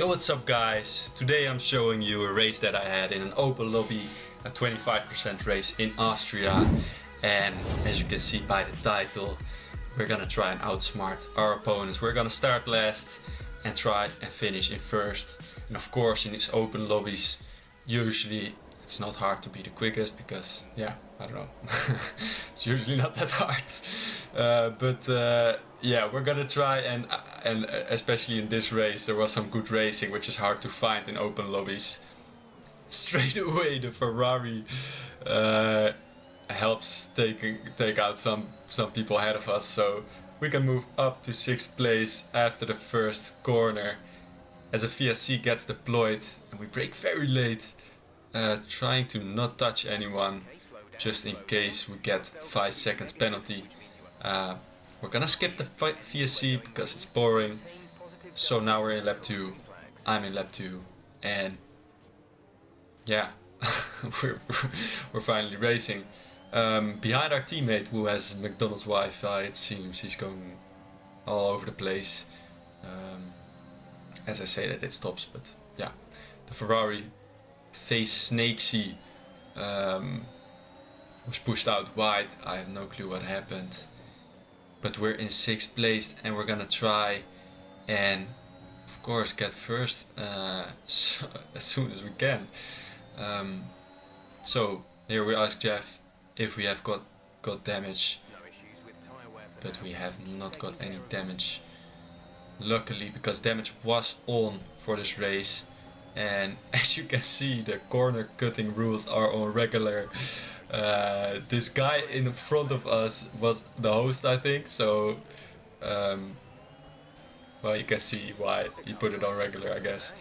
Yo, what's up guys? Today I'm showing you a race that I had in an open lobby, a 25% race in Austria, and as you can see by the title, we're gonna try and outsmart our opponents. We're gonna start last and try and finish in first. And of course in these open lobbies, usually it's not hard to be the quickest because, yeah, I don't know, it's usually not that hard. Yeah, we're gonna try and especially in this race there was some good racing, which is hard to find in open lobbies. Straight away the Ferrari helps take out some people ahead of us, so we can move up to 6th place after the first corner as a VSC gets deployed, and we brake very late, trying to not touch anyone just in case we get 5 seconds penalty. We're gonna skip the VSC because it's boring. So now we're in lap 2, I'm in lap 2, and yeah, we're finally racing. Behind our teammate who has McDonald's Wi-Fi, it seems he's going all over the place. As I say that it stops, but yeah. The Ferrari face Snakesy was pushed out wide. I have no clue what happened. But we're in 6th place and we're gonna try and of course get first as soon as we can. So here we ask Jeff if we have got damage, but we have not got any damage, luckily, because damage was on for this race. And as you can see, the corner cutting rules are on regular. This guy in front of us was the host, I think, so well, you can see why he put it on regular, I guess.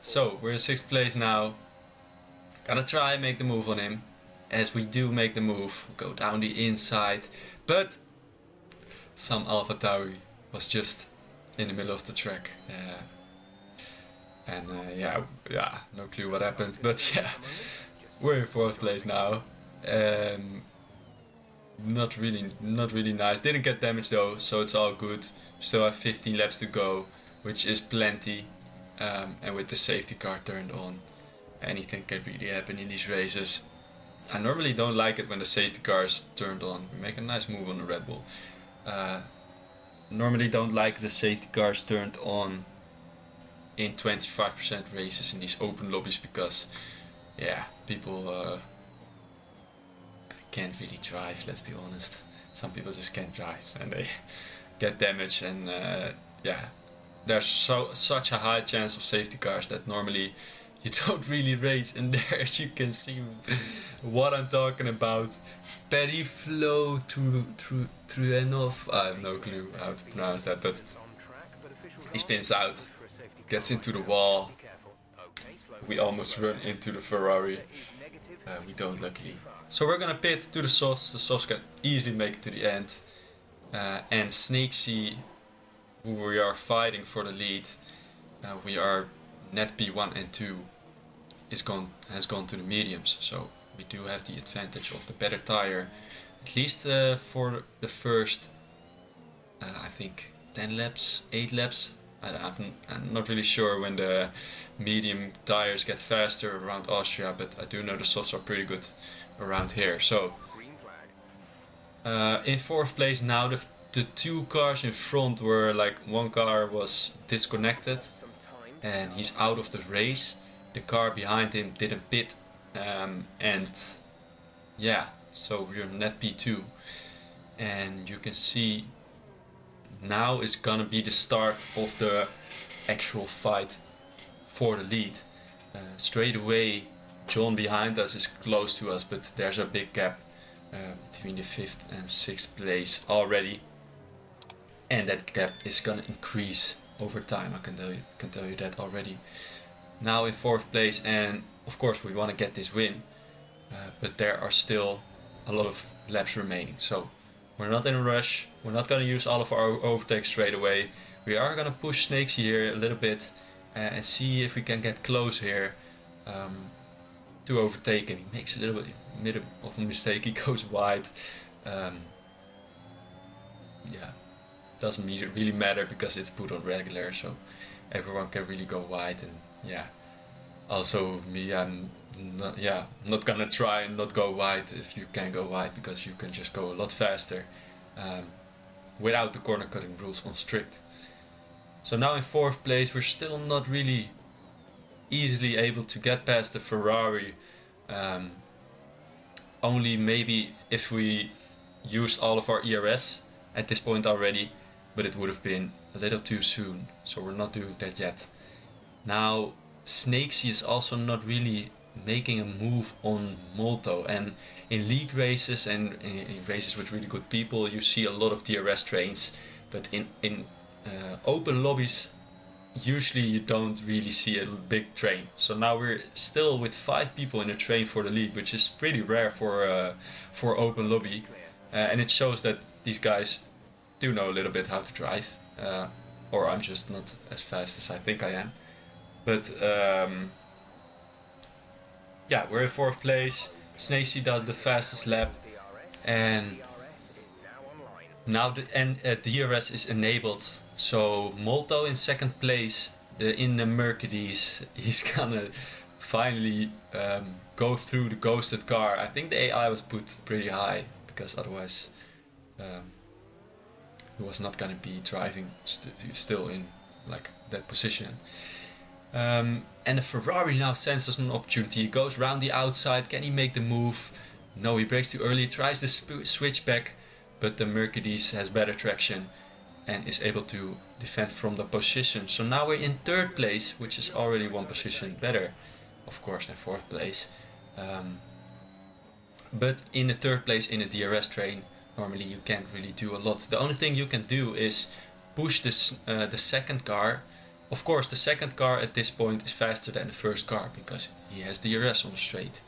So we're in 6th place now. Gonna try and make the move on him. As we do make the move, go down the inside, but some Alpha Tauri was just in the middle of the track. Yeah, no clue what happened, but yeah, we're in 4th place now. Not really nice. Didn't get damage though, so it's all good. Still have 15 laps to go, which is plenty. And with the safety car turned on, anything can really happen in these races. I normally don't like it when the safety car is turned on. We make a nice move on the Red Bull. Normally don't like the safety cars turned on in 25% races in these open lobbies because, yeah, people can't really drive, let's be honest. Some people just can't drive and they get damage, and yeah, there's such a high chance of safety cars that normally you don't really race. And there, as you can see what I'm talking about, Periflow Truenov, I have no clue how to pronounce that, but he spins out, gets into the wall. We almost run into the Ferrari. We don't, luckily. So we're gonna pit to the softs. The softs can easily make it to the end. And Snakesy, who we are fighting for the lead, we are net P1 and 2, has gone to the mediums. So we do have the advantage of the better tire, at least for the first, I think 10 laps, 8 laps. I'm not really sure when the medium tires get faster around Austria, but I do know the softs are pretty good around here. So in 4th place now, the 2 cars in front were like, one car was disconnected and he's out of the race. The car behind him didn't pit, and yeah, so we're net P2, and you can see now is gonna be the start of the actual fight for the lead. Straight away John behind us is close to us, but there's a big gap between the 5th and 6th place already, and that gap is gonna increase over time. I can tell you that already. Now in 4th place, and of course we want to get this win, but there are still a lot of laps remaining, so we're not in a rush. We're not going to use all of our overtakes straight away. We are going to push Snakesy here a little bit and see if we can get close here to overtake him. He makes a little bit of a mistake, he goes wide. Yeah, doesn't really matter because it's put on regular, so everyone can really go wide. And yeah, also me, I'm not gonna try and not go wide if you can go wide, because you can just go a lot faster without the corner cutting rules on strict. So now in 4th place, we're still not really easily able to get past the Ferrari. Only maybe if we used all of our ERS at this point already, but it would have been a little too soon, so we're not doing that yet. Now Snakesy is also not really making a move on Molto, and in league races and in races with really good people you see a lot of DRS trains, but in open lobbies usually you don't really see a big train. So now we're still with 5 people in a train for the lead, which is pretty rare for open lobby, and it shows that these guys do know a little bit how to drive, or I'm just not as fast as I think I am. But yeah, we're in 4th place. Snakesy does the fastest lap, and now the DRS is enabled. So Molto in 2nd place, in the Mercedes, he's gonna finally go through the ghosted car. I think the AI was put pretty high, because otherwise he was not gonna be driving still in like that position. And the Ferrari now senses an opportunity. He goes round the outside. Can he make the move? No, he brakes too early. Tries the switch back, but the Mercedes has better traction and is able to defend from the position. So now we're in 3rd place, which is already 1 position better, of course, than 4th place. But in the 3rd place in a DRS train, normally you can't really do a lot. The only thing you can do is push the 2nd car. Of course, the 2nd car at this point is faster than the 1st car, because he has DRS on the straight.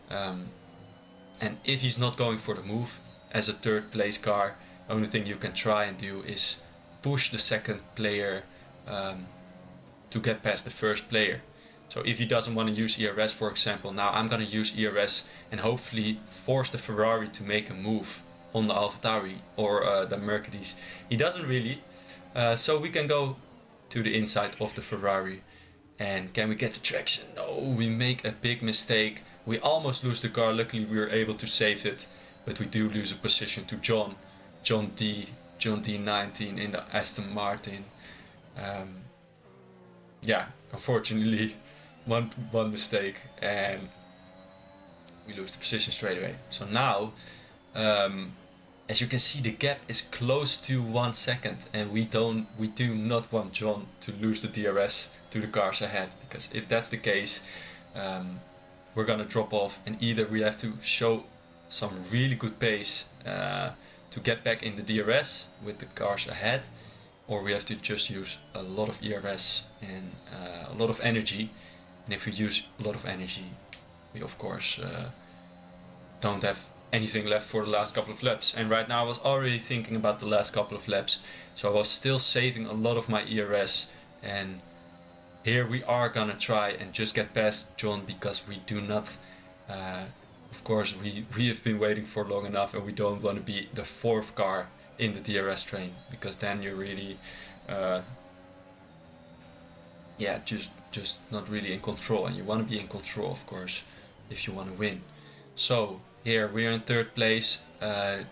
And if he's not going for the move as a 3rd place car, the only thing you can try and do is push the 2nd player to get past the 1st player. So if he doesn't want to use ERS, for example, now I'm going to use ERS and hopefully force the Ferrari to make a move on the AlphaTauri or the Mercedes. He doesn't really, so we can go to the inside of the Ferrari. And can we get the traction? No, we make a big mistake. We almost lose the car. Luckily we were able to save it, but we do lose a position to John D19 in the Aston Martin. Yeah, unfortunately one mistake and we lose the position straight away. So now as you can see, the gap is close to 1 second, and we do not want John to lose the DRS to the cars ahead, because if that's the case, we're gonna drop off, and either we have to show some really good pace to get back in the DRS with the cars ahead, or we have to just use a lot of ERS and a lot of energy. And if we use a lot of energy, we of course don't have anything left for the last couple of laps. And right now I was already thinking about the last couple of laps, so I was still saving a lot of my ERS. And here we are gonna try and just get past John, because we do not of course we have been waiting for long enough, and we don't want to be the 4th car in the DRS train, because then you're really just not really in control, and you want to be in control, of course, if you want to win. So here we are in 3rd place.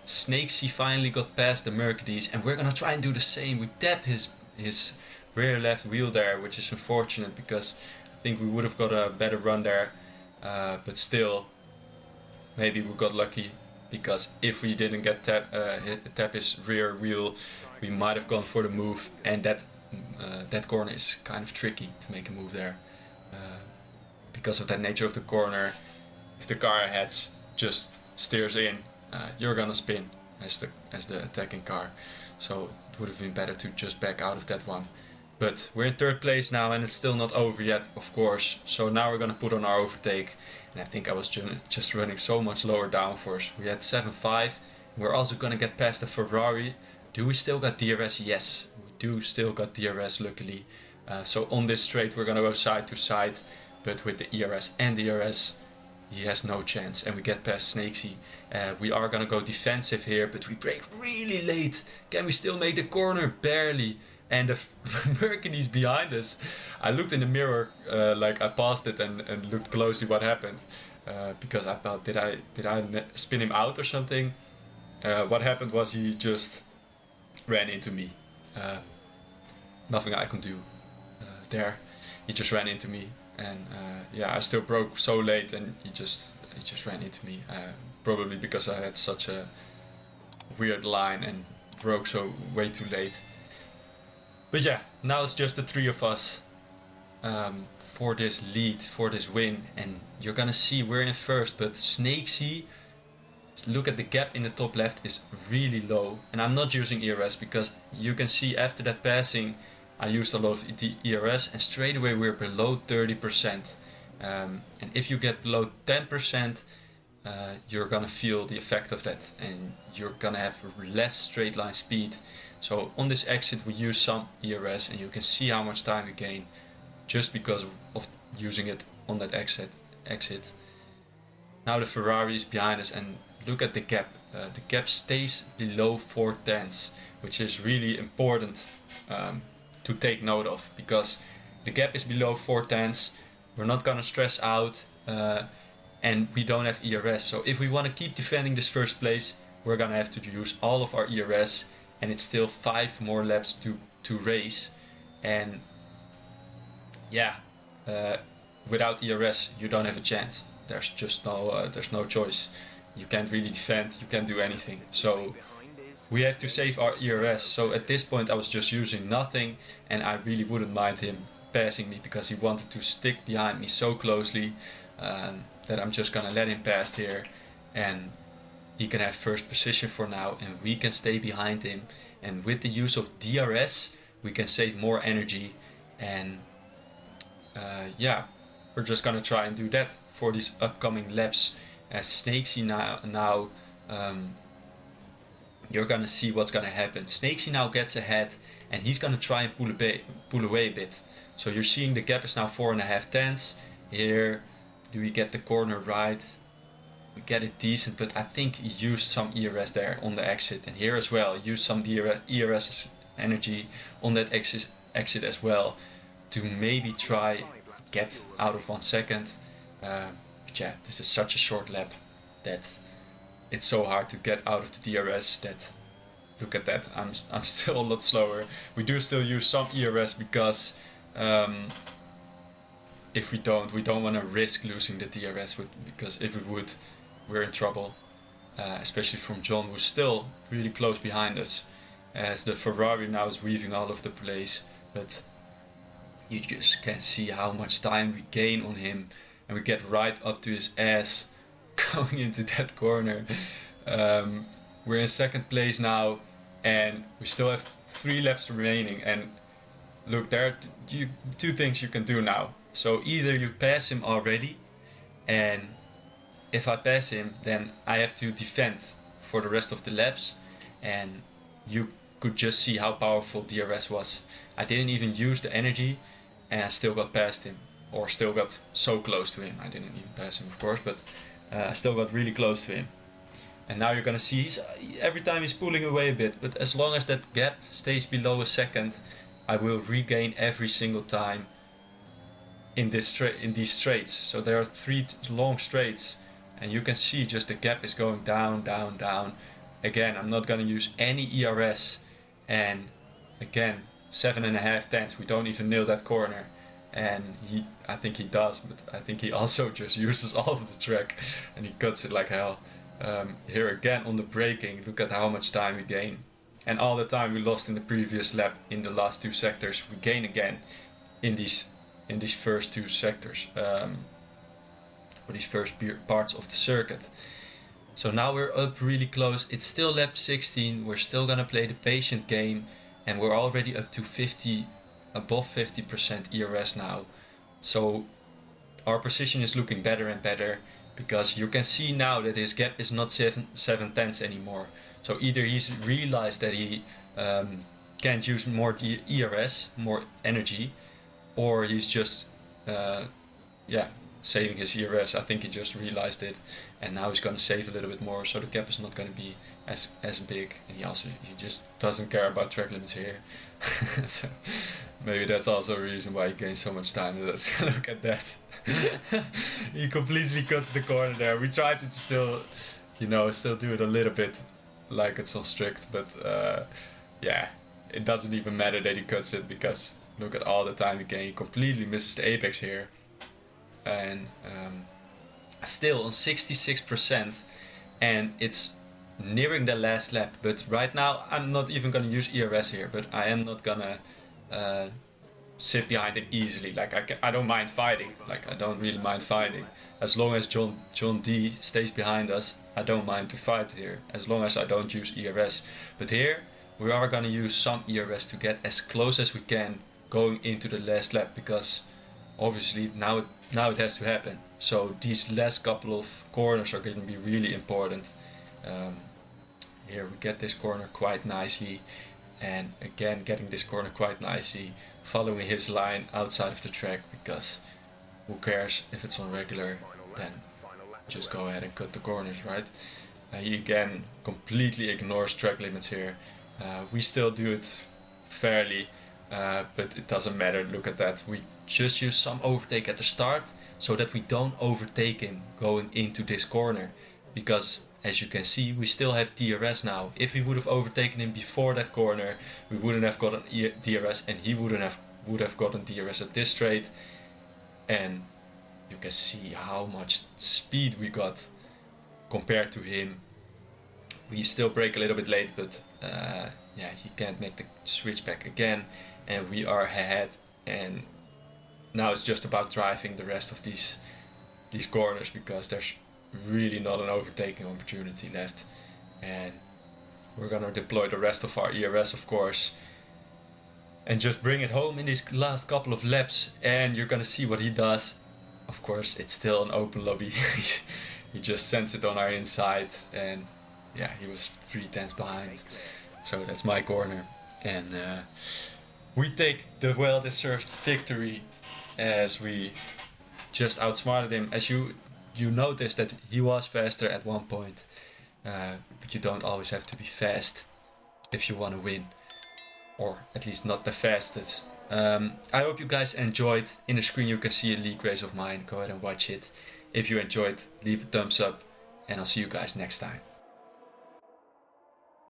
Snakesy finally got past the Mercedes, and we're gonna try and do the same. We tap his rear left wheel there, which is unfortunate, because I think we would have got a better run there, but still maybe we got lucky, because if we didn't get tap his rear wheel, we might have gone for the move, and that corner is kind of tricky to make a move there, because of that nature of the corner. If the car ahead just steers in, you're gonna spin as the attacking car, so it would have been better to just back out of that one. But we're in 3rd place now, and it's still not over yet, of course. So now we're gonna put on our overtake, and I think I was just running so much lower downforce. We had 7.5. We're also gonna get past the Ferrari. Do we still got DRS? Yes, we do still got DRS, luckily. So on this straight we're gonna go side to side, but with the ERS and DRS, he has no chance, and we get past Snakesy. We are gonna go defensive here, but we brake really late. Can we still make the corner? Barely. and the Mercury's behind us. I looked in the mirror, like I paused it and looked closely what happened, because I thought, did I spin him out or something? What happened was he just ran into me. Nothing I could do there. He just ran into me, and yeah, I still broke so late, and he just ran into me. Probably because I had such a weird line and broke so way too late. But yeah, now it's just the three of us for this lead, for this win, and you're gonna see we're in first, but Snakesy, look at the gap in the top left, is really low, and I'm not using ERS because you can see after that passing I used a lot of the ERS, and straight away we're below 30%, and if you get below 10%, you're gonna feel the effect of that, and you're gonna have less straight line speed. So on this exit we use some ERS, and you can see how much time we gain just because of using it on that exit. Now the Ferrari is behind us, and look at the gap. The gap stays below 4/10, which is really important to take note of, because the gap is below 4/10. We're not gonna stress out, and we don't have ERS. So if we want to keep defending this first place, we're gonna have to use all of our ERS, and it's still 5 more laps to race. And yeah, without ERS you don't have a chance. There's just no choice. You can't really defend, you can't do anything. So we have to save our ERS. So at this point I was just using nothing, and I really wouldn't mind him passing me because he wanted to stick behind me so closely that I'm just gonna let him pass here, and he can have first position for now, and we can stay behind him. And with the use of DRS we can save more energy, and yeah, we're just gonna try and do that for these upcoming laps. As Snakesy now you're gonna see what's gonna happen. Snakesy now gets ahead, and he's gonna try and pull away a bit. So you're seeing the gap is now 4.5 here. Do we get the corner right? We get it decent, but I think he used some ERS there on the exit, and here as well use some ERS energy on that exit as well to maybe try get out of 1 second. But yeah, this is such a short lap that it's so hard to get out of the DRS that, look at that, I'm still a lot slower. We do still use some ERS because if we don't want to risk losing the DRS, because if we would, we're in trouble, especially from John, who's still really close behind us, as the Ferrari now is weaving all over the place. But you just can see how much time we gain on him, and we get right up to his ass going into that corner. We're in second place now, and we still have 3 laps remaining, and look, there are two things you can do now. So either you pass him already, and if I pass him then I have to defend for the rest of the laps, and you could just see how powerful DRS was. I didn't even use the energy and I still got past him, or still got so close to him. I didn't even pass him of course, but I still got really close to him. And now you're gonna see every time he's pulling away a bit, but as long as that gap stays below 1 second, I will regain every single time in these straights. So there are 3 long straights, and you can see just the gap is going down, down, down. Again, I'm not gonna use any ERS, and again 7.5 we don't even nail that corner, and I think he does, but I think he also just uses all of the track and he cuts it like hell. Here again on the braking, look at how much time we gain, and all the time we lost in the previous lap in the last 2 sectors we gain again in these first 2 sectors, or these first parts of the circuit. So now we're up really close. It's still lap 16. We're still gonna play the patient game, and we're already up to above 50% ERS now. So our position is looking better and better, because you can see now that his gap is not 7/10 anymore. So either he's realized that he can't use more ERS, more energy, or he's just saving his ERS. I think he just realized it, and now he's going to save a little bit more, so the gap is not going to be as big. And he just doesn't care about track limits here. So maybe that's also a reason why he gains so much time. Let's look at that. He completely cuts the corner there. We tried to still, still do it a little bit like it's so strict, but yeah, it doesn't even matter that he cuts it, because look at all the time he gained. He completely misses the apex here, and still on 66%, and it's nearing the last lap. But right now I'm not even gonna use ERS here, but I am not gonna sit behind him easily. Like I don't mind fighting. Like I don't really mind fighting as long as John D stays behind us. I don't mind to fight here as long as I don't use ERS. But here we are gonna use some ERS to get as close as we can going into the last lap, because obviously now it has to happen. So these last couple of corners are going to be really important. Here we get this corner quite nicely, and again getting this corner quite nicely, following his line outside of the track, because who cares if it's on regular, then just go ahead and cut the corners, right? He again completely ignores track limits here. We still do it fairly, but it doesn't matter. Look at that. We just use some overtake at the start so that we don't overtake him going into this corner, because as you can see we still have DRS now. If we would have overtaken him before that corner, we wouldn't have gotten DRS, and he would have gotten DRS at this straight. And you can see how much speed we got compared to him. We still brake a little bit late, but yeah, he can't make the switch back again, and we are ahead. And now it's just about driving the rest of these corners, because there's really not an overtaking opportunity left. And we're gonna deploy the rest of our ERS, of course, and just bring it home in these last couple of laps. And you're gonna see what he does. Of course, it's still an open lobby. He just sends it on our inside, and yeah, he was 3/10 behind. So that's my corner, and we take the well-deserved victory as we just outsmarted him. As you noticed that he was faster at one point, but you don't always have to be fast if you want to win, or at least not the fastest. I hope you guys enjoyed. In the screen you can see a league race of mine. Go ahead and watch it. If you enjoyed, leave a thumbs up, and I'll see you guys next time.